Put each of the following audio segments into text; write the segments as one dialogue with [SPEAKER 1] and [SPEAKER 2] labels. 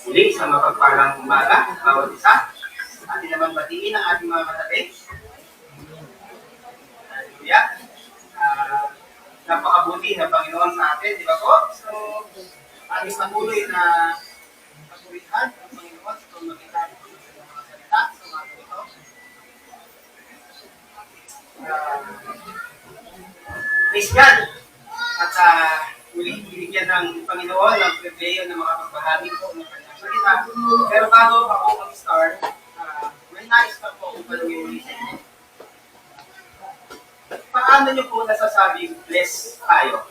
[SPEAKER 1] Muli sa mapagpalang umaga, bawat isa. Atin naman batiin ang ating mga katabi. Hallelujah. Napakabuti ng Panginoon sa atin, di ba po? So, ating patuloy na pagpurihan ng Panginoon sa pamagitan ng mga salita sa mga ito. Praise God! At muli binigyan ng Panginoon ng pribileyo na makapagbahagi po ng kanyang salita. Pero bago ako mag-start, may nais pa po kung palungin muli sa inyo. Paano nyo po nasasabing bless tayo?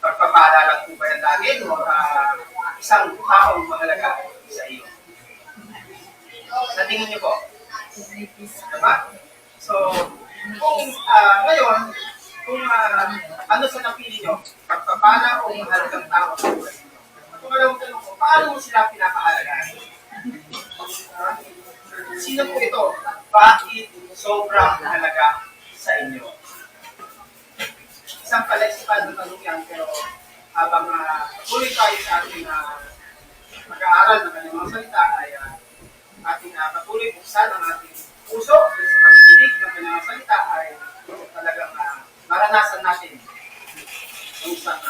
[SPEAKER 1] Pagpapaalala po ba yan lagi o isang taong mahalaga sa iyo? Sa tingin nyo po? Diba? So, kung ngayon, kung ano sa napili nyo, pagpapala o mahalagang tao sa buhay nyo? Kung alam tanong ko, paano mo sila pinapahalagaan? Sino po ito? Bakit sobrang mahalaga sa inyo? Isang palexipal na tanong yan, pero habang tuloy tayo sa ating mag-aaral ng kanyang mga salita, ay ating patuloy buksan ang ating puso sa pagkikinig ng kanyang mga salita ay talagang maranasan natin ang isang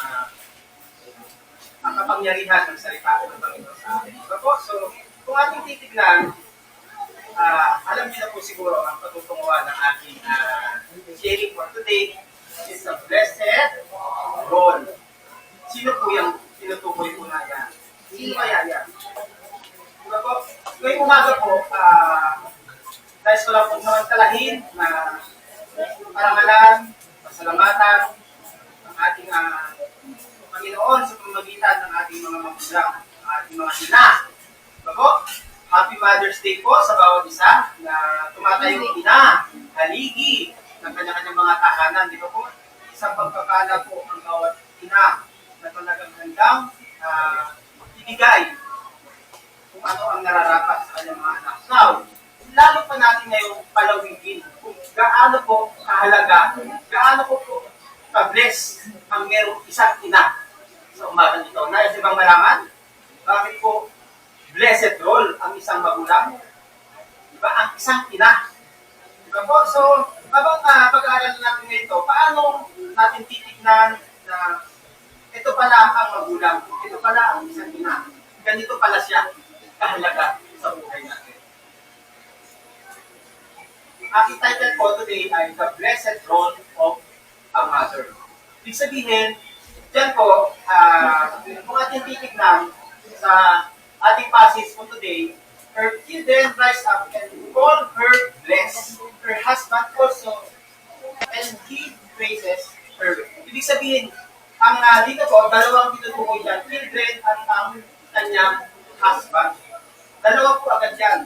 [SPEAKER 1] ang kapangyarihan ng salita ng Panginoon sa atin. So, kung ating titignan, alam niyo na po siguro ang patutunguhan ng ating sharing for today is a blessed role. Sino po yung tinutukoy po na yan? Sino kaya yan? Diba po? Ngayong umaga po, nais ko lang po samantalahin na parangalan, pasalamatan ang ating Panginoon sa pamamagitan ng ating mga magulang, ang ating mga ina. Diba po? Happy Mother's Day po sa bawat isa na tumatayong ina, haligi ng kanya-kanyang mga tahanan. Di ba po? Isang pagpapala po ang bawat ina na talagang handang ibigay kung ano ang nararapat sa kanyang mga anak. Now, lalo pa natin ngayong palawigin kung gaano po kahalaga, gaano po ka-bless ang merong isang ina sa umaga nito. Nais bang malaman? Bakit po blessed role ang isang magulang? Diba? Ang isang ina. Diba po? So, habang pag-aaral natin ito, paano natin titignan na ito pala ang magulang, ito pala ang isang ina. Ganito pala siya kahalaga sa buhay natin. Aking title po today ay The Blessed Role of a Mother. Ibig sabihin, dyan po, kung ating titignan sa ating passage for today, her children rise up and call her blessed, her husband also, and he praises her. Ibig sabihin, ang dito po, dalawang tinutukoy dyan, children at ang kanyang husband. Dalawa po agad yan.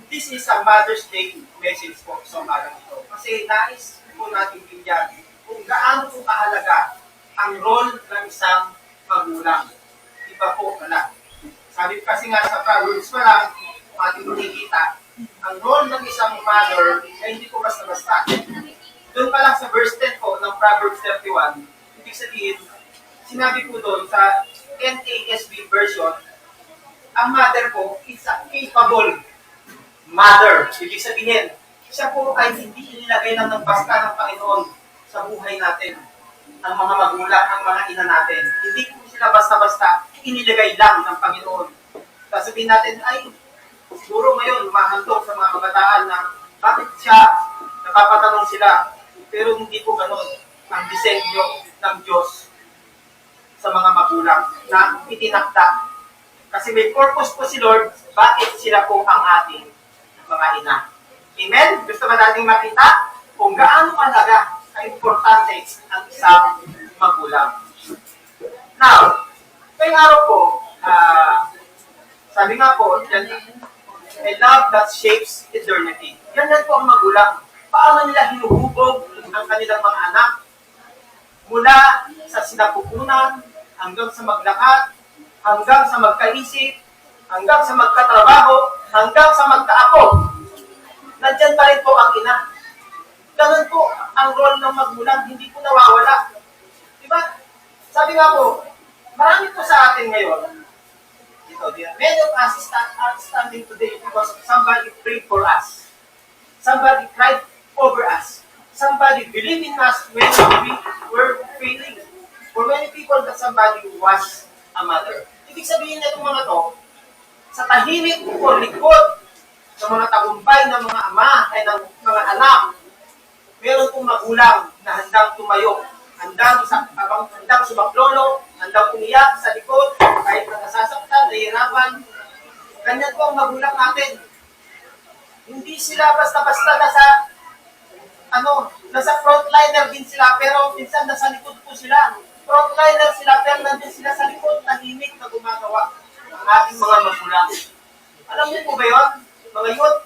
[SPEAKER 1] This is a Mother's Day message po sa umagang ito. Kasi nais po natin bigyan kung gaano po kahalaga ang role ng isang magulang. Iba po pala. Sabi kasi nga sa Proverbs pa lang, kung ating makikita, ang role ng isang mother ay hindi po basta-basta. Doon pa lang sa verse 10 po ng Proverbs 31, ibig sabihin, sinabi po doon sa NASB version, ang mother po is a capable mother. Ibig sabihin, siya po ay hindi inilagay lang ng basta ng Panginoon sa buhay natin. Ang mga magulang, ang mga ina natin. Hindi po sila basta-basta inilagay lang ng Panginoon. Sasabihin natin, ay, siguro ngayon, mahandog sa mga kabataan na bakit siya, napapatanong sila. Pero hindi po ganun ang disenyo ng Diyos sa mga magulang na itinakda. Kasi may purpose po si Lord, bakit sila po ang ating mga ina. Amen? Gusto ba nating makita kung gaano malaga ang importante ang isang magulang. Now, ngayong araw po, sabi nga po, a love that shapes eternity. Yan po ang magulang. Paano nila hinuhubog ang kanilang mga anak mula sa sinapupunan hanggang sa maglakad, hanggang sa magkaisip, hanggang sa magkatrabaho, hanggang sa magkaapo. Nandyan pa rin po ang ina. Ganun po ang role ng magulang, hindi po nawawala. Diba? Sabi nga po, Marami po sa atin ngayon, ito, many of us are standing today because somebody prayed for us. Somebody cried over us. Somebody believed in us when we were failing. For many people, that somebody was a mother. Ibig sabihin na itong mga to, sa tahimik o likod ng mga tagumpay ng mga ama ay ng mga anak, meron pong magulang na handang tumayo, handang sumaklolo, handang umiyak sa likod, kahit nasasaktan, nahihirapan. Ganyan po ang magulang natin. Hindi sila basta-basta nasa frontliner din sila, pero minsan nasa likod po sila. Frontliner sila, pero nandun sila sa likod, tahimik na gumagawa ng ating mga magulang. Alam niyo po ba yun, mga youth?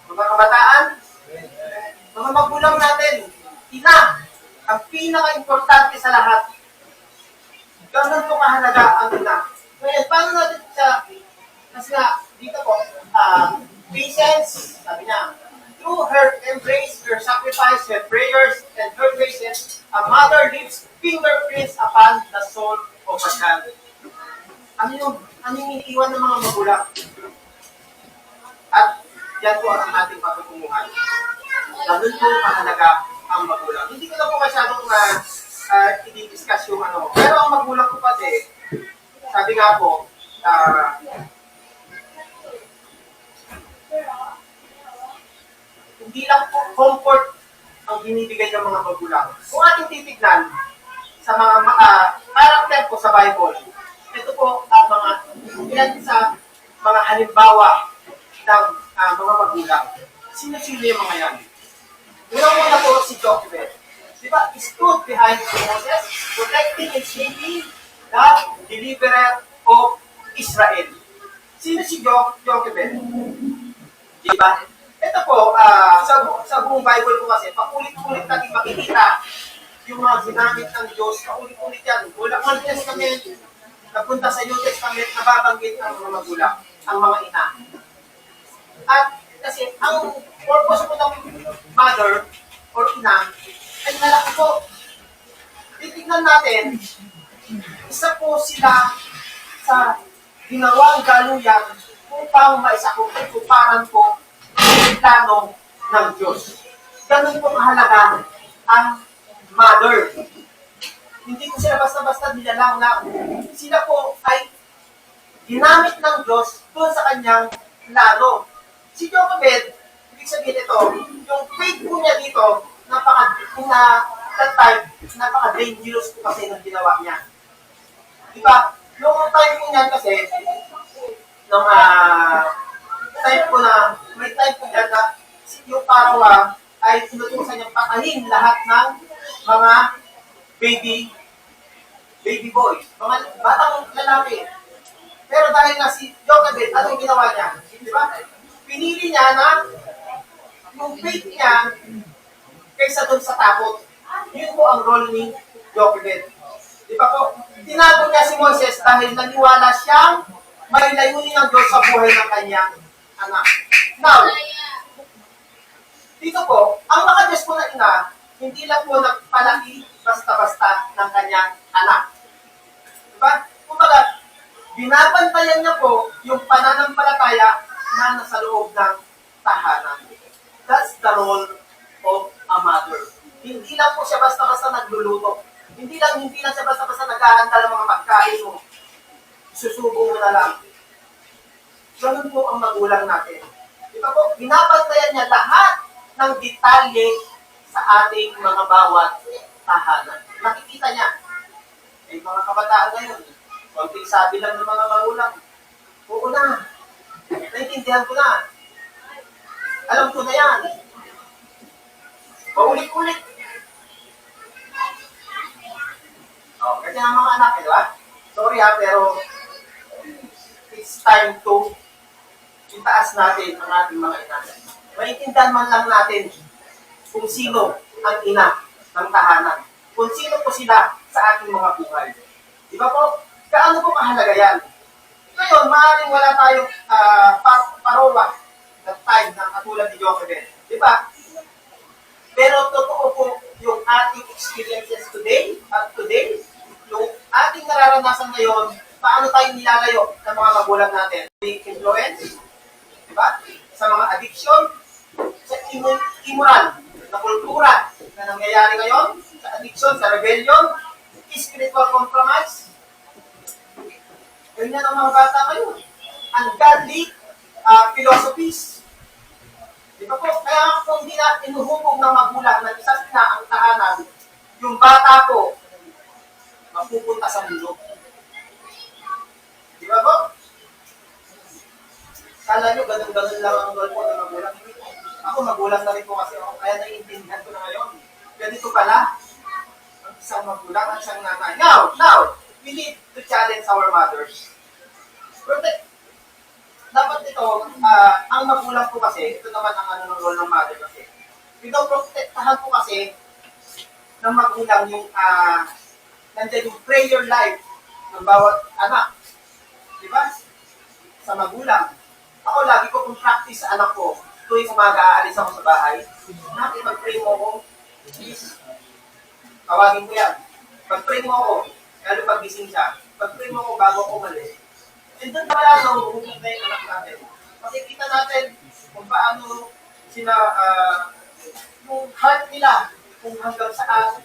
[SPEAKER 1] Mga kabataan? Mga magulang natin, ina, ang pinaka-importante sa lahat. Ganun po kahalaga ang ina. Ngayon, paano natin kasi nga, dito po, patience, sabi niya, through her embrace, her sacrifice, her prayers, and her patience, a mother leaves fingerprints upon the soul of a child. Ano yung iniiwan ng mga magulang? At yan po ang ating patutunguhan. Ganun po mahalaga ang magulang. Hindi ko na po masyadong i-discuss yung ano. Pero ang magulang ko kasi, sabi nga po, hindi lang po comfort ang binibigay ng mga magulang. Kung ating titignan sa mga character po sa Bible, ito po ang ilan sa mga halimbawa ng mga magulang. Sino-sino yung mga yan? Unang-una po si Jochebed. Diba? He stood behind Moses, protecting and shaping the deliverer of Israel. Sino si Jochebed? Diba? Ito po, sa buong Bible po kasi, paulit-ulit natin makikita yung mga ginamit ng Diyos, paulit-ulit yan. Wala Old Testament, napunta sa New Testament, nababanggit ang mga magulang, ang mga ina. At kasi ang purpose po ng mother or ina ay malaki po. Titignan natin, isa po sila sa ginawang galuyan upang maisakumparan po ang plano ng Diyos. Ganun po mahalaga ang mother. Hindi ko sila basta-basta nilalang na sila po ay ginamit ng Diyos doon sa kanyang plano. Si Jochebed, ibig sabihin ito, yung faith po niya dito, napaka-dangerous po kasi ng ginawa niya. Diba? Yung time po niyan kasi, time po na, may time po niyan na yung parawa ay tinutusan niyang patayin lahat ng mga baby boys, mga batang lalaki. Pero dahil na si Jochebed, anong ginawa niya? Diba? Pinili niya na yung faith niya kaysa doon sa takot. Yun po ang role ni Jochebed. Di ba po? Tinago niya si Moses dahil naniwala siyang may layunin ng Diyos sa buhay ng kanyang anak. Now, dito po, ang mga Diyos po na ina, hindi lang po nagpalaki basta-basta ng kanyang anak. Diba? Kumbaga, binabantayan niya po yung pananampalataya na nasa loob ng tahanan. That's the role of a mother. Hindi lang po siya basta-basta nagluluto. Hindi lang siya basta-basta naghahanda ng mga pagkain mo. Susubo mo na lang. Ganun po ang magulang natin. Diba po, binabantayan niya lahat ng detalye sa ating mga bawat tahanan. Nakikita niya. May mga kabataan ngayon, konting sabi lang ng mga magulang, oo na, naintindihan ko na. Alam ko na yan. Paulit-ulit. Kasi ang mga anak, di ba? Sorry pero it's time to itaas natin ang ating mga ina. Maintindihan man lang natin kung sino ang ina ng tahanan. Kung sino po sila sa ating mga buhay. Di ba po? Kaano po mahalaga yan? Ngayon, maaaring wala tayong parola at time na katulad ni Jochebed. Di ba? Pero totoo po yung ating experiences today at today karanasan ngayon, paano tayo nilalayo ng mga magulang natin? The influence, di ba? Sa mga addiction, sa immoral na kultura na nangyayari ngayon, sa addiction, sa rebellion, spiritual compromise. Ganyan ang mga bata ngayon. Ungodly philosophies. Di ba po? Kaya kung hindi na inuhubog ng magulang na isa na ang tahanan, yung bata po, mapupunta sa mundo. Di ba po? Kala nyo, ganun-ganun lang ang role po ng magulang. Ako, magulang na rin po kasi ako, kaya naiintindihan ko na ngayon. Ganito pala, ang isang magulang at isang nanay. Now, we need to challenge our mothers. Pero dapat ito, ang magulang po kasi, ito naman ang ng role ng mother kasi. Pinoprotektahan po kasi ng magulang yung, nandiyan yung prayer life ng bawat anak. Di ba? Sa magulang. Ako, lagi ko kung practice sa anak ko, tuwing umaga aalis ako sa bahay, natin mag-pray mo ako, please. Tawagin ko yan. Mag-pray mo ako, lalo pag gising siya, mag-pray mo ako bago ako umalis. And doon pala sa huhugot na yung anak natin. Makikita natin kung paano sila, yung heart nila, kung hanggang saan.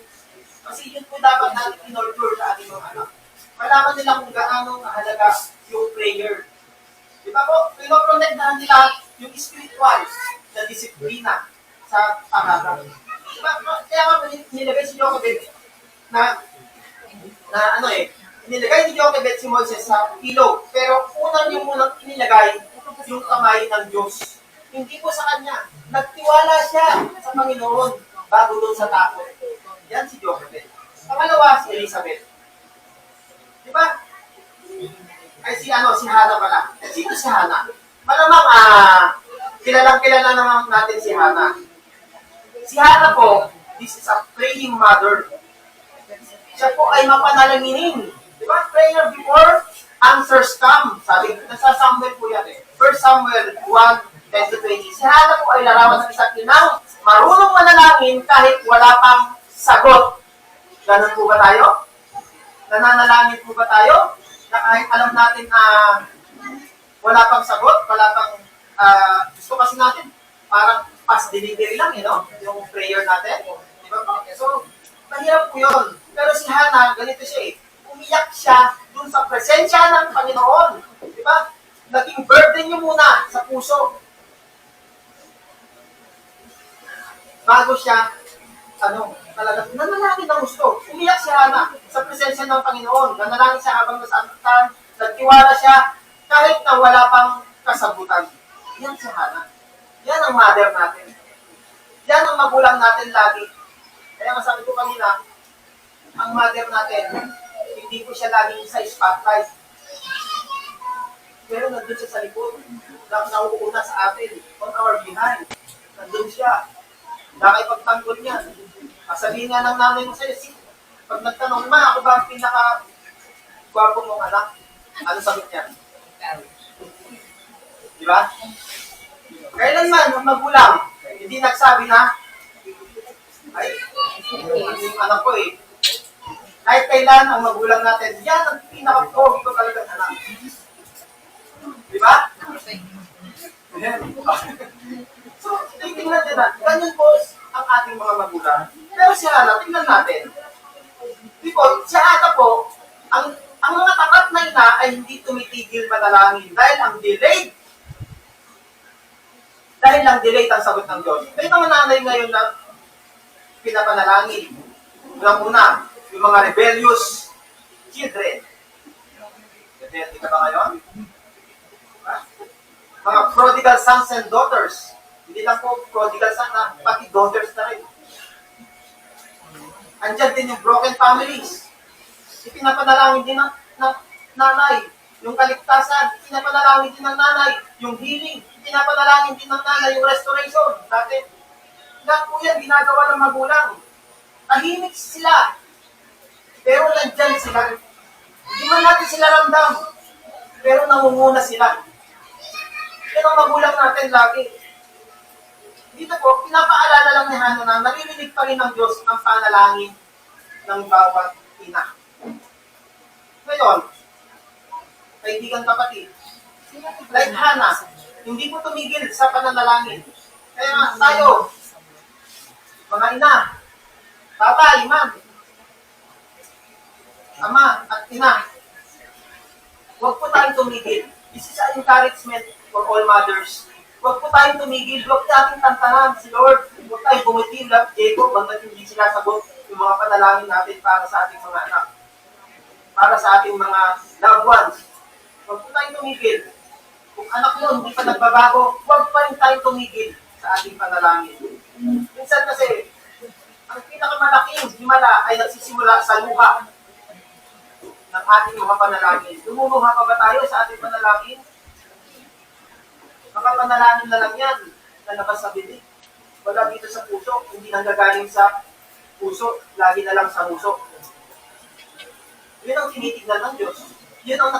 [SPEAKER 1] Kasi yun po dapat natin in-order sa ating mga anak. Malaman nila kung gaano kahalaga yung prayer. Di ba po? Pinoprotectahan nila yung spiritual na disiplina sa pangarap. Di ba? Kaya nga nilagay si Jochebed nilagay ni Jochebed si Moises sa ilog. Pero unang inilagay yung kamay ng Diyos. Hindi po sa kanya. Nagtiwala siya sa Panginoon bago doon sa takot. Yan si Jochebed. Pangalawa, si Elizabeth. Di ba? Ay, si Hana pala. Sino si Hana? Malamang, kilalang-kilala naman natin si Hana. Si Hana po, this is a praying mother. Siya po ay mapanalanginin. Di ba? Prayer before answers come. Sabi, nasa Samuel po yan eh. 1 Samuel 1:10-20. Si Hana po ay larawan ng isang inang marunong manalangin kahit wala pang sagot. Ganun po ba tayo? Nananalangin po ba tayo? Na kahit alam natin wala pang sagot, wala pang gusto kasi natin, parang pass delivery lang, yung prayer natin. Di ba po? So, mahirap po yun. Pero si Hana, ganito siya eh. Umiyak siya dun sa presensya ng Panginoon. Di ba? Naging burden niyo muna sa puso. Bago siya, talagang nanalangin ng gusto. Umiyak si Hana sa presensya ng Panginoon. Nanalangin siya habang nasaktan. Nagtiwala siya kahit na wala pang kasabutan. Yan si Hana. Yan ang mother natin. Yan ang magulang natin lagi. Kaya masabi ko kanina, ang mother natin, hindi ko siya laging sa spotlight. Pero nandun siya sa likod. Nauuna sa atin. On our behind. Nandun siya. Nakipagtanggol niya. Sabihin nga ng nanay mo sa'yo, pag nagtanong, ako ba ang pinaka-gwapo mong anak? Ano sagot niya? Di ba? Kailanman, ang magulang, hindi nagsabi na, ay, yung anak ko eh. Kahit kailan ang magulang natin, yan ang pinaka-pogi ko talagang anak. Di ba? So, tingnan din na, ganyan po ang ating mga magulang. Pero si Hana, tingnan natin. Because si Hana po, ang mga tapat na ina ay hindi tumitigil manalangin dahil ang delayed ang sagot ng Diyos. May mga nanay ngayon na pinapanalangin. Una, yung mga rebellious children. Rebelde ka ba ngayon? Mga prodigal sons and daughters. Hindi lang po prodigal son, pati daughters na rin. Andyan din yung broken families. Ipinapanalangin din ng nanay. Yung kaligtasan, ipinapanalangin din ng nanay. Yung healing, ipinapanalangin din ng nanay. Yung restoration. Dati, lahat po yan ginagawa ng magulang. Tahimik sila. Pero nandyan sila. Hindi man natin sila ramdam. Pero nangunguna sila. Yan ang magulang natin lagi. Dito po, pinapaalala lang ni Hana na naririnig pa rin ng Diyos ang panalangin ng bawat ina. Ngayon, kaibigan kapatid, like Hannah, hindi po tumigil sa pananalangin. Kaya nga tayo, mga ina, tatay, ma'am, ama at ina, huwag po tayong tumigil. This is an encouragement for all mothers. Huwag po tayong tumigil. Huwag natin tantanan si Lord. Huwag tayong bumiti like Jacob hanggang hindi sinasagot yung mga panalangin natin para sa ating mga anak. Para sa ating mga loved ones. Huwag po tayong tumigil. Kung anak mo hindi pa nagbabago, huwag pa rin tayong tumigil sa ating panalangin. Minsan kasi, ang pinakamalaking himala ay nagsisimula sa luha ng ating mga panalangin. Lumuluha pa ba tayo sa ating panalangin? Makapanalangin na lang yan na nakasabili. Wala dito sa puso, hindi nanggagaling sa puso, lagi na lang sa puso. Yun ang tinitignan ng Diyos. Yun ang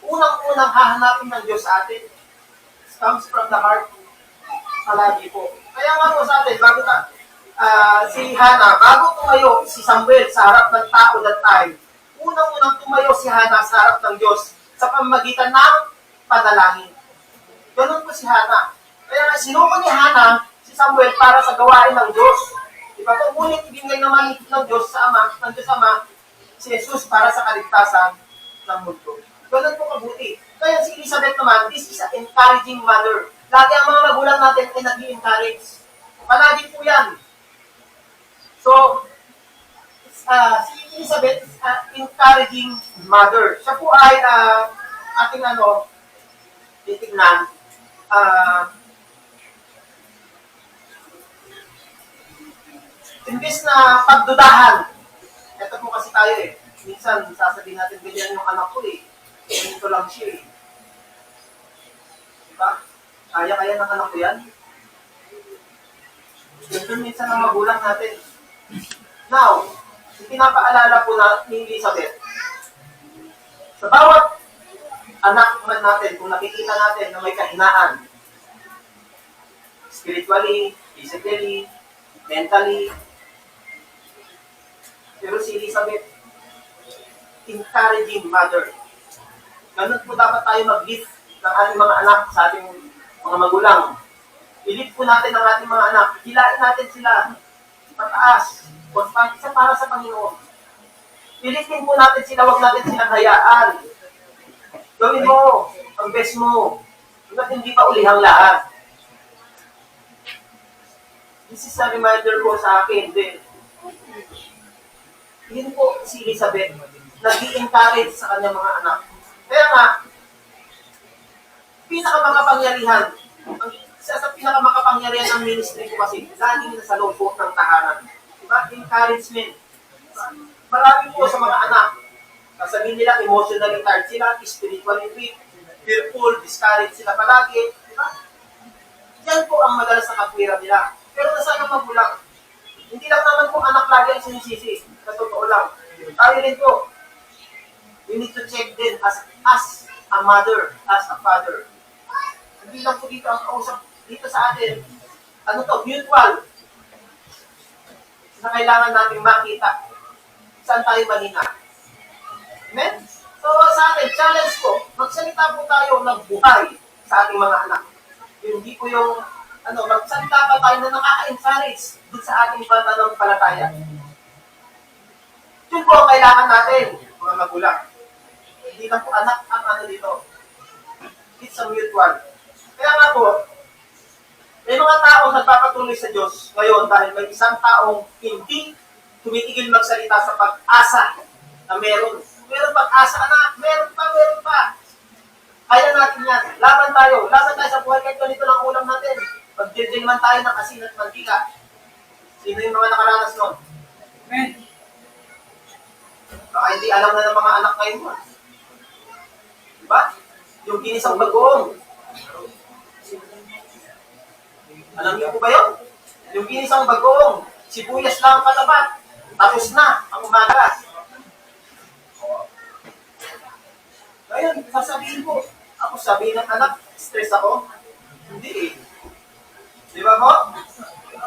[SPEAKER 1] unang-unang hahanapin ng Diyos sa atin. It comes from the heart. Palagi po. Kaya nga po sa atin, bago si Hannah, bago tumayo si Samuel sa harap ng tao that time, unang-unang tumayo si Hannah sa harap ng Diyos sa pamamagitan ng panalangin. Ganun po si Hannah. Kaya sinuko ni Hannah si Samuel para sa gawain ng Diyos. Diba po, ngunit ibinigay naman ng Diyos sa Ama, ng Diyos Ama, si Jesus para sa kaligtasan ng mundo. Ganun po mabuti. Kaya si Elizabeth naman, this is an encouraging mother. Lagi ang mga magulang natin ay nag-i-encourage. Palagi po yan. So, si Elizabeth is an encouraging mother. Siya po ay ating titignan. Imbis na pagdudahan, ito po kasi tayo minsan sasabihin natin, ganyan yung anak ko ganito lang siya Diba? Kaya ng anak ko yan? Ito minsan ang magulang natin. Now, pinapaalala po ni Elizabeth, sa bawat anak man natin, kung nakikita natin na may kahinaan, spiritually, physically, mentally, pero si Elizabeth, encouraging mother. Ganun po dapat tayo mag-lift ng ating mga anak sa ating mga magulang. I-lift po natin ang ating mga anak. Hilain natin sila pataas. Isa para sa Panginoon. I-liftin po natin sila, huwag natin silang hayaan. Gawin mo ang best mo. Hindi pa ulihang lahat. This is a reminder po sa akin din. Yun po si Elizabeth, nag-i-encourage sa kanyang mga anak. Kaya nga, pinakamakapangyarihan, isa sa pinakamakapangyarihan ng ministry ko kasi, laging nasa loob po ng tahanan. Diba? Encouragement. Marami po sa mga anak, sasabihin nila, emotionally tired sila, spiritually weak, fearful, discouraged sila palagi. Diba? Yan po ang madalas na katwiran nila. Pero nasa ang magulang, hindi lang naman po anak lagi ang sinisisi. Sa totoo lang. Tayo rin po. We need to check din as a mother, as a father. Hindi lang po dito ang kausap dito sa atin. Mutual. Na kailangan natin makita saan tayo malina. Amen? So sa atin, challenge ko, magsalita po tayo ng buhay sa ating mga anak. Hindi po yung magsalita pa tayo na nakaka-encourage dun sa ating pananampalataya. Yun po ang kailangan natin, mga magulang. Hindi lang po anak ang dito. It's a mutual. Kaya nga po, may mga taong nagpapatuloy sa Diyos ngayon dahil may isang taong hindi tumitigil magsalita sa pag-asa na meron. Meron pag-asa na, meron pa. Kaya natin yan. Laban tayo sa buhay kahit ganito lang ulam natin. Pag-dirgin man tayo ng asin at mantika. Sino yung mga nakaranas nun? Amen. Baka hindi alam na ng mga anak ngayon mo. Diba? Yung ginisang bagoong. Alam niyo po ba yun? Yung ginisang bagoong, sibuyas lang katapat. Tapos na ang umaga. Ngayon, sasabihin ko, ako sabihin ng anak, stress ako. Hindi. Di ba po?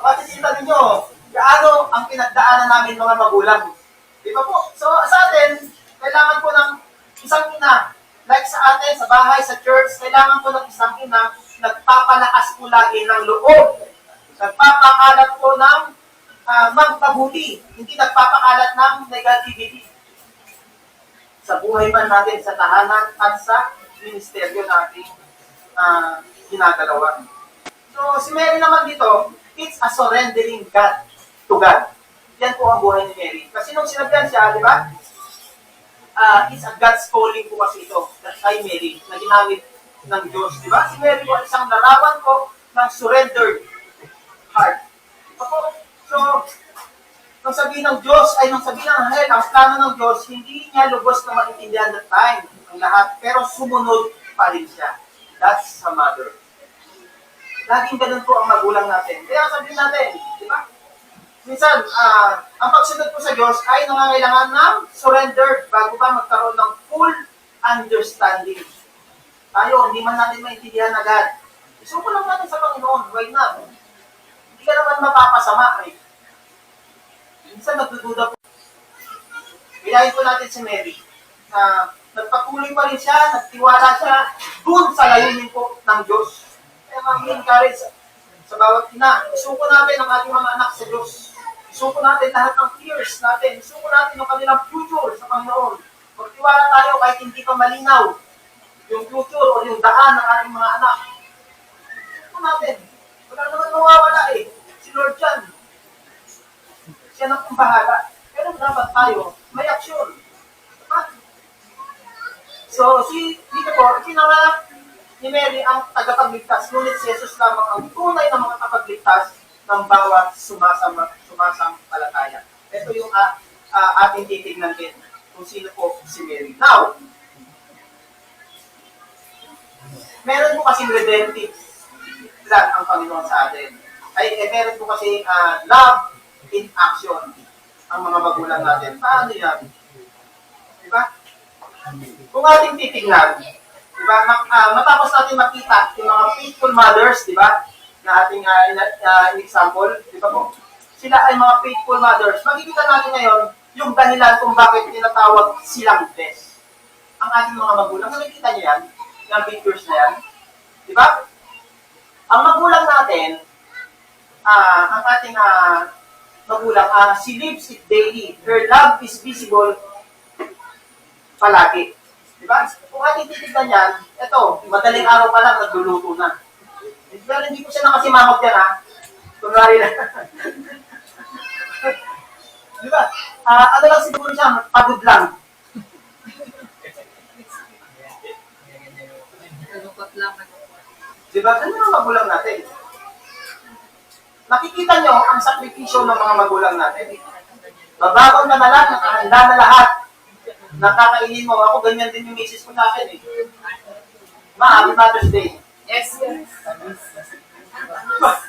[SPEAKER 1] Makikita ninyo, gaano ang pinagdaanan namin mga magulang. Di ba po? So, sa atin, Kailangan po ng isang ina, like sa atin, sa bahay, sa church, kailangan po ng isang ina, nagpapalakas po lagi ng loob. Nagpapakalat po ng magpabuti, hindi nagpapakalat ng negativity. Sa buhay man natin, sa tahanan, at sa ministeryo natin ginagalawan. So, si Mary naman dito, it's a surrendering God to God. Yan po ang buhay ni Mary. Kasi nung sinabyan siya, di ba? It's a God's calling po kasi ito, kay Mary, na ginamit ng Diyos. Di ba? Si Mary po, isang larawan po ng surrendered heart. So, nung sabihin ng Diyos, ay nung sabihin ng Anghel, ang plano ng Diyos, hindi niya lubos na maintindihan that time, ang lahat, pero sumunod pa rin siya. That's a mother. Laging ganun po ang magulang natin. Kaya sabihin natin, di ba? Minsan, ang pagsunod po sa Diyos ay nangangailangan ng surrender bago pa magkaroon ng full understanding. Tayo, hindi man natin maintindihan agad. Isuko lang natin sa Panginoon, why not? Hindi ka naman mapapasama, eh. Minsan nagdududa po. Bilahin po natin si Mary. Nagpatuloy pa rin siya, nagtiwala siya dun sa layunin po ng Diyos. Kaya mag-encourage sa bawat ina. Isuko natin ang ating mga anak sa Diyos. Isuko natin lahat ng fears natin. Isuko natin ang kanilang future sa Panginoon. Magtiwala tayo kahit hindi pa malinaw yung future o yung daan ng ating mga anak. Isuko natin. Wala naman mawawala eh. Si Lord yan. Siya na kung bahala. Pero dapat tayo may aksyon. So, dito po, pinanganak ni Mary ang tagapagligtas, ngunit si Jesus lamang ang tunay na mga tagapagligtas ng bawat sumasampalataya. Ito yung ating titignan din kung sino po si Mary. Now, meron po kasing redemptive plan ang Panginoon sa atin. Meron po kasi love in action ang mga magulang natin. Paano yan? Diba? Kung ating titignan, diba, matapos natin makita yung mga faithful mothers, diba, na ating example, diba po, sila ay mga faithful mothers. Makikita natin ngayon yung dahilan kung bakit tinatawag silang blessed. Ang ating mga magulang, nakikita niyo yan, yung pictures na yan, diba? Ang magulang natin, ang ating magulang, she lives it daily. Her love is visible palagi. Diba? Kung ating titignan yan, ito, madaling araw pa lang, nagluluto na. Pero hindi ko siya nakasimangot yan, ha? Kunwari na. Diba? Ano lang siguro siya, pagod lang. Diba? Ano yung magulang natin? Nakikita nyo ang sakripisyo ng mga magulang natin. Babagon ka na lang, nakahanda na lahat. Nakakainin mo. Ako, ganyan din yung misis ko sa akin eh. Ma, happy Mother's Day.
[SPEAKER 2] Yes, yes.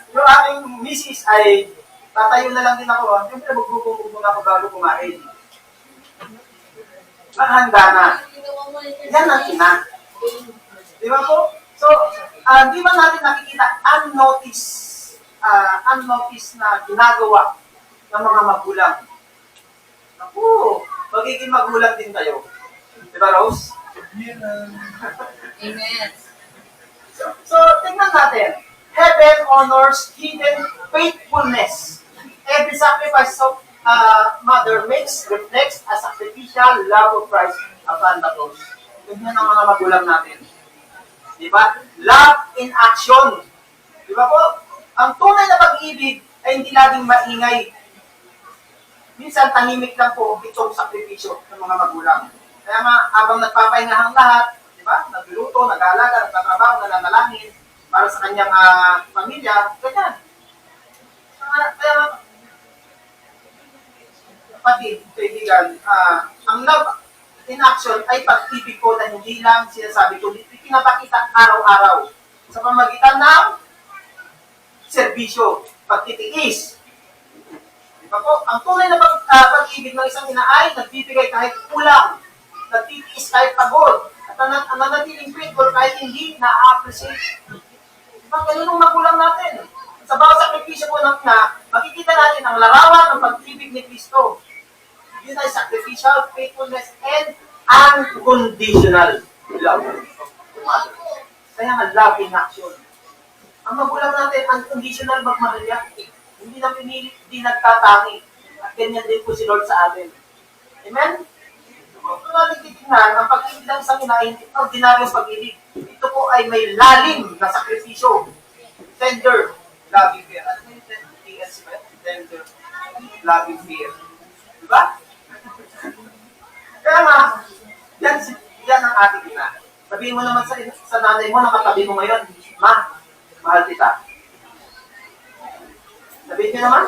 [SPEAKER 1] Yung aking misis ay tatayo na lang din ako. Siyempre, magbubong muna ako bago kumain. Nakahanda na. Yan ang ina. Di ba po? So, di ba natin nakikita unnoticed na ginagawa ng mga magulang? Ako, magiging magulang din kayo. Di ba, Rose?
[SPEAKER 2] Amen.
[SPEAKER 1] So, tingnan natin. Heaven honors hidden faithfulness. Every sacrifice of mother reflects a sacrificial love of Christ upon the cross. Tingnan ang mga magulang natin. Di ba? Love in action. Di ba po? Ang tunay na pag-ibig ay hindi laging maingay. Minsan, tahimik lang po itong sakripisyo ng mga magulang. Kaya nga, habang nagpapahinga ang lahat, di ba? Nagluluto, nag-aalaga, nagtatrabaho, nananalangin para sa kanyang pamilya, ganyan. Kaya, kapatid, kaibigan, ang love in action ay pag-ibig ko na hindi lang sinasabi ko, pinapakita araw-araw sa pamagitan ng serbisyo, pagtitiis. Diba po? Ang tunay na pag-ibig ng isang ina ay nagbibigay kahit kulang, nagtitiis kahit pagod, at nanatiling grateful kahit hindi na-appreciate. Diba? Ganun ang magulang natin. Sa bawat sakripisyo po ng ina, makikita natin ang larawan ng pag-ibig ni Kristo. Yun ay sacrificial, faithfulness, and unconditional love. Kaya nga, love in action. Ang magulang natin, unconditional magmahal yan. Hindi na pinili, hindi nagtatangi. At ganyan din po si Lord sa atin. Amen? Kung natin titignan, ang pag-ibig ng isang ina ay hindi ordinaryong pag-ibig. Ito po ay may lalim na sakripisyo. Tender, loving fear. Ano yung TLC ba? Tender, loving fear. Diba? Kaya nga, yan ang ating ina. Sabihin mo naman sa nanay mo, nakatabi mo ngayon, Ma, mahal kita. Sabihin niyo naman,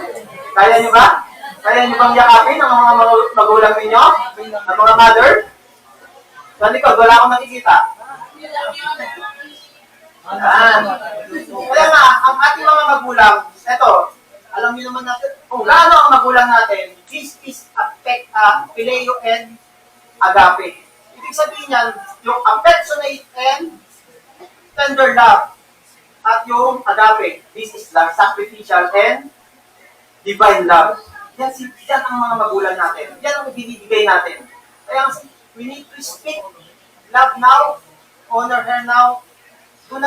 [SPEAKER 1] kaya niyo ba? Kaya niyo bang yakapin ang mga magulang ninyo? Ang mga mother? Sa likod, wala akong nakikita. Kaya nga, ang ating mga magulang, eto, alam niyo naman natin, kung gaano ang magulang natin, this is phileo and agape. Ibig sabihin yan, yung affectionate and tender love. At yung agape, this is love, sacrificial and divine love. Yan ang mga magulang natin. Yan ang ibinibigay natin. Kaya we need to speak love now, honor her now. Huwag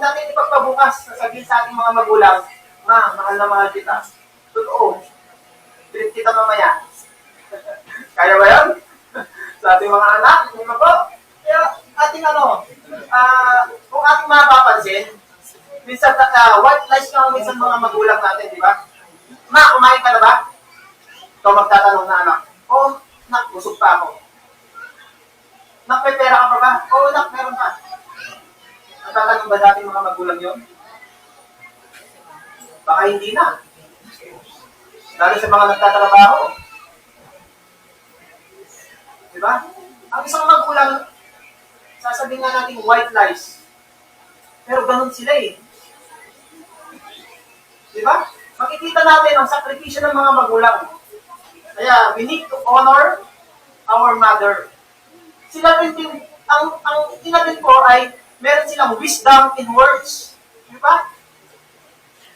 [SPEAKER 1] natin ipagpabukas na sabihin sa ating mga magulang, Ma, mahal na mahal kita. Totoo. Treat kita mamaya. Kaya ba yan? Sa ating mga anak, hindi ba po? Kaya ating kung ating mapapansin, minsan, white lies nga minsan mga magulang natin, di ba? Ma, kumain ka na ba? Ito magtatanong na anak. Oo, nak, busog pa ako. Nak, may pera ka pa ba? Oo, nak, meron pa. Nagtatanong ba dati mga magulang yun? Baka hindi na. Lalo sa mga nagtatrabaho. Di ba? Ang isang magulang, sasabihin nga natin white lies. Pero ganun sila eh. Di ba? Makikita natin ang sakripisyo ng mga magulang. Kaya, we need to honor our mother. Sila din, ang ina din po ay meron silang wisdom in words. Di ba?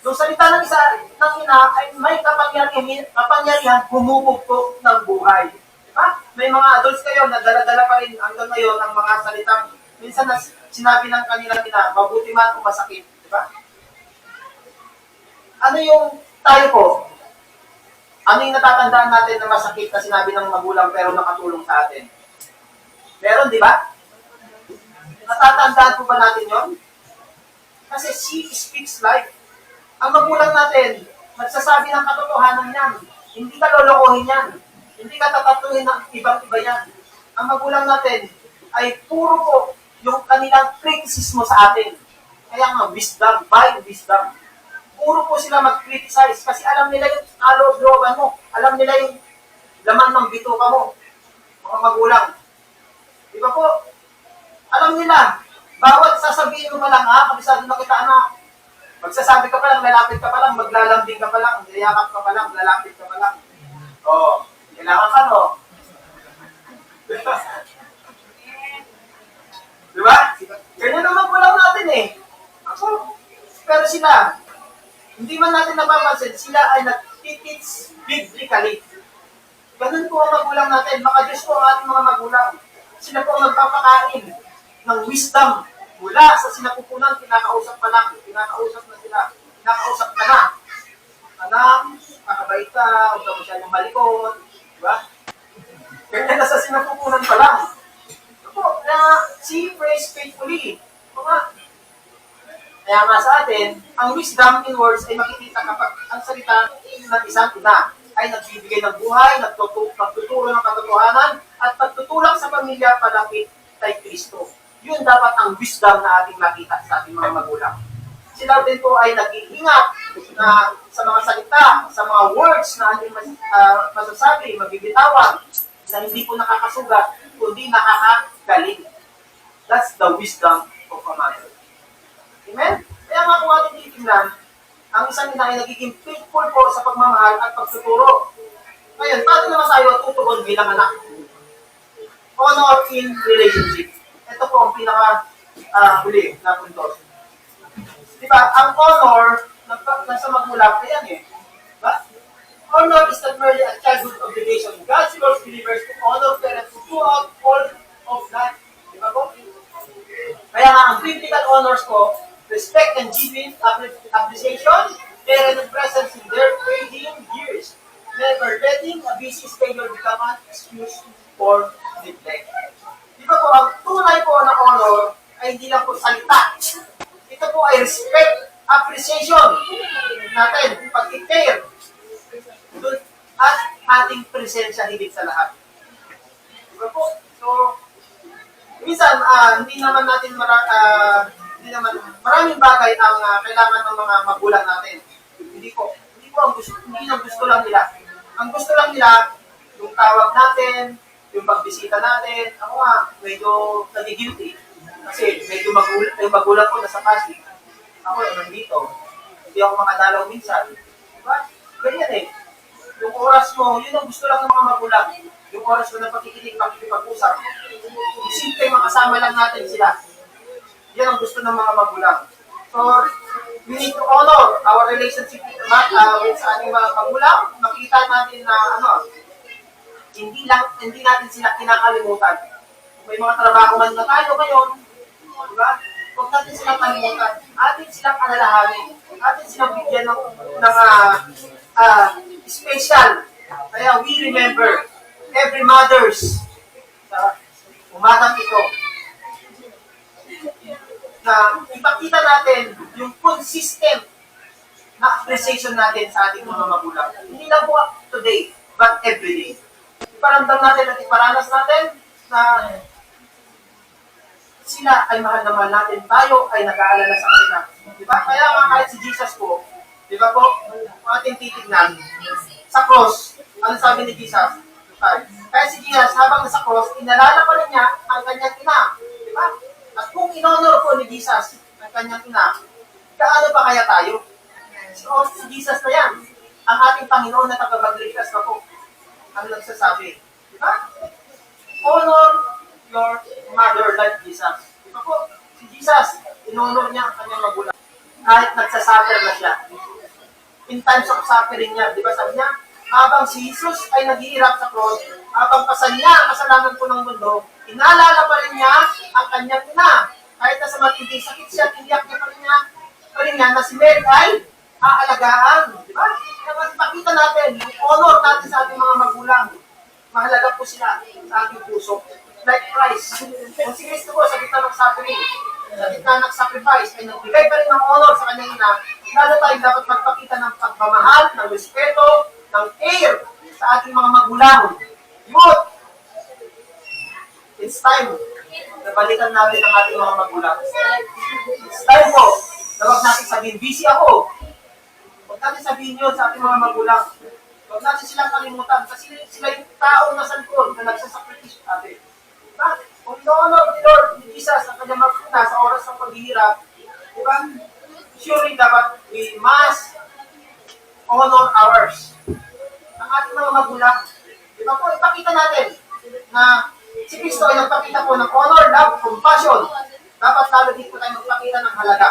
[SPEAKER 1] Yung salita ng ng ina ay may kapangyarihan humubugtog ng buhay. Di ba? May mga adults kayo na dala-dala pa rin hanggang ngayon ang mga salitang minsan na sinabi ng kanilang ina, mabuti man o masakit. Di ba? Ano yung tayo po? Ano yung natatandaan natin na masakit na sinabi ng magulang pero nakatulong sa atin? Meron, di ba? Natatandaan po ba natin yon? Kasi she speaks life. Ang magulang natin, nagsasabi ng katotohanan yan. Hindi ka lolokohin yan. Hindi ka tatatuhin ng ibang-iba yan. Ang magulang natin ay puro po yung kanilang criticismo sa atin. Kaya nga, wisdom, by wisdom. Puro po sila mag-criticize kasi alam nila yung loob-looban mo. Alam nila yung laman ng bituka mo. Mga magulang. Di ba po? Alam nila, bawat sasabihin mo pa lang, kabisado na kita, anak. Magsasabi ka pa lang, lalapit ka pa lang, maglalambing ka pa lang, yayakap ka pa lang, lalapit ka pa lang. Oo, kailangan ka, no? Di ba? Ganyan naman po lang natin eh. Pero sila, hindi man natin napapansin, sila ay nag-teach biblically. Ganun po ang magulang natin. Baka Diyos po ang ating mga magulang. Sila po ang nagpapakain ng wisdom mula sa sinapupunan, kinakausap pa lang. Kinakausap na sila. Kinakausap ka na. Anak, kakabait ka, huwag ka masyadong malikot. Diba? Kaya na sa sinapupunan pa lang. Opo, she prays faithfully. Kaya nga sa atin, ang wisdom in words ay makikita kapag ang salita ng isang ina ay nagbibigay ng buhay, pagtuturo ng katotohanan, at pagtutulak sa pamilya palapit kay Kristo. Yun dapat ang wisdom na ating makita sa ating mga magulang. Sila din po ay nag-iingat na sa mga salita, sa mga words na ating masasabi, magbibitawan, na hindi po nakakasugat, kundi nakakagaling. That's the wisdom of a mother. Amen? Kaya nga kung ating titignan, ang isang ina ay nagiging faithful po sa pagmamahal at pagtuturo. Ngayon, paano naman tayo tutugon bilang anak? Honor in relationship. Ito po ang pinaka-huli na puntos. Diba? Ang honor, nasa magulang, yan eh. Diba? Honor is not merely a childhood obligation. God calls believers to honor parents throughout all of life. Di ba po? Kaya nga, ang biblical honors ko, respect and giving appreciation, care and presence in their aging years. Never letting a busy schedule become an excuse for neglect. Di ba po, ang tunay po na honor ay hindi lang po salita. Ito po ay respect, appreciation natin, pag-care, at ating presensya higit sa lahat. Diba po? So, minsan, hindi naman maraming bagay ang kailangan ng mga magulang natin. Hindi po ang gusto, hindi ang gusto lang nila. Ang gusto lang nila, yung tawag natin, yung pagbisita natin. Ako nga, medyo nagigilty. Kasi medyo magulang ko nasa Pasig. Ako nandito. Hindi ako makadalaw minsan. Diba? Ganyan eh. Yung oras mo, yun ang gusto lang ng mga magulang. Yung oras mo ng pakikinig, pakikipag-usap. Yung simple makasama lang natin sila. Yan ang gusto ng mga magulang. So, we need to honor our relationship with sa ating mga magulang. Makita natin na hindi natin sila kinakalimutan. May mga trabaho man na tayo ngayon, diba? Huwag natin silang kalimutan. Atin silang alalahanin. Atin silang bigyan ng special. Kaya we remember every mothers sa umagang ito na ipakita natin yung consistent na appreciation natin sa ating mga magulang. Hindi lang po today, but every day. Iparamdam natin at iparanas natin na sila ay mahal na mahal natin. Tayo ay nag-aalala sa kanila. Diba? Kaya nga kahit si Jesus po, diba po, ating titignan, sa cross, ano sabi ni Jesus? Kaya si Jesus, habang nasa cross, inalala pa rin niya ang kanyang ina. Diba? At kung inonor po ni Jesus ang kanyang ina, kaano pa kaya tayo? So, si Jesus na yan. Ang ating Panginoon na tagapagligtas na po. Ano nagsasabi? Diba? Honor your mother like Jesus. Diba po? Si Jesus, inonor niya ang kanyang magulang. Kahit nagsasuffer na siya. In times of suffering niya, di ba sabi niya, habang si Jesus ay naghihirap sa cross, habang pasan niya ang kasalanan po ng mundo, inaalala pa rin niya ang kanyang ina. Kahit na sa matinding sakit siya, tiniyak niya pa rin niya na si Mary ay aalagaan. Di ba? Kaya ipakita natin, yung honor natin sa ating mga magulang. Mahalaga po sila sa ating puso. Like Christ. Kung si Kristo po sa gitna ng suffering, sa gitna ng sacrifice, ay nagbigay pa rin ng honor sa kanyang ina, lalo tayong dapat magpakita ng pagmamahal, ng respeto, ng care sa ating mga magulang. Youth! It's time na balikan natin ang ating mga magulang. It's time po na huwag natin sabihin, busy ako. Huwag natin sabihin yun sa ating mga magulang. Huwag natin silang kalimutan kasi sila yung taong nasa likod na nagsasakripisyo natin. Diba? Kung ino-honor ni Lord, ni Jesus, ang kanyang magpuna sa oras ng paghihirap, diba? Surely dapat we must honor ours. Ang ating mga magulang. Diba po, ipakita natin na si Kristo ay nagpakita po ng honor, love, compassion. Dapat lalo dito tayo magpakita ng halaga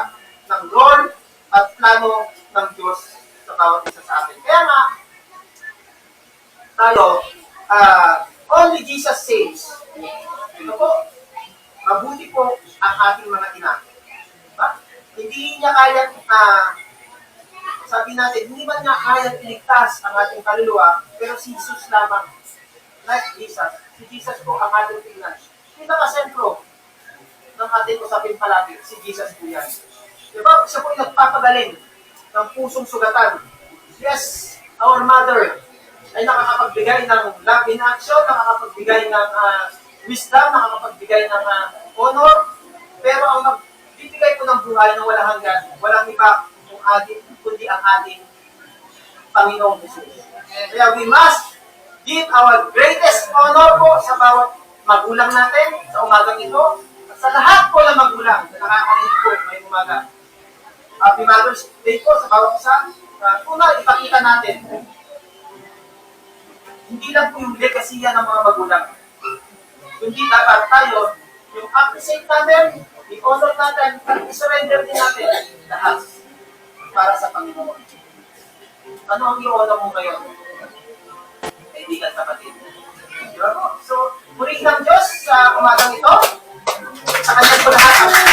[SPEAKER 1] ng role at plano ng Diyos sa bawat isa sa atin. Kaya nga, tayo, only Jesus saves. Ito po, mabuti po ang ating mga ina. Diba? Hindi niya kaya, sabi natin, hindi man niya kaya iligtas ang ating kaluluwa, pero si Jesus lamang. Like Jesus. Si Jesus po ang ating tingnan. Pinaka-sentro ng ating usapin palagi, si Jesus po yan. Diba? Siya po yung nagpapagaling ng pusong sugatan. Yes, our mother ay nakakapagbigay ng love in action, nakakapagbigay ng wisdom, nakakapagbigay ng honor, pero ang magbibigay po ng buhay na walang hanggan, walang iba kundi ang ating Panginoong Jesus. Kaya we must give our greatest honor po sa bawat magulang natin sa umagang ito, at sa lahat po ng magulang na nakakarinig po may umaga. Happy Mother's Day po sa bawat isa. Una, ipakita natin, hindi lang po yung legacy ng mga magulang. Kundi dapat tayo, yung appreciate natin, i-honor natin, at i-surrender din natin lahat para sa Panginoon. Ano ang i-honor mo ngayon? kaibigan, kapatid. Diba po? So, purihin ang Diyos sa umagang ito. Sa kanyang po lahat.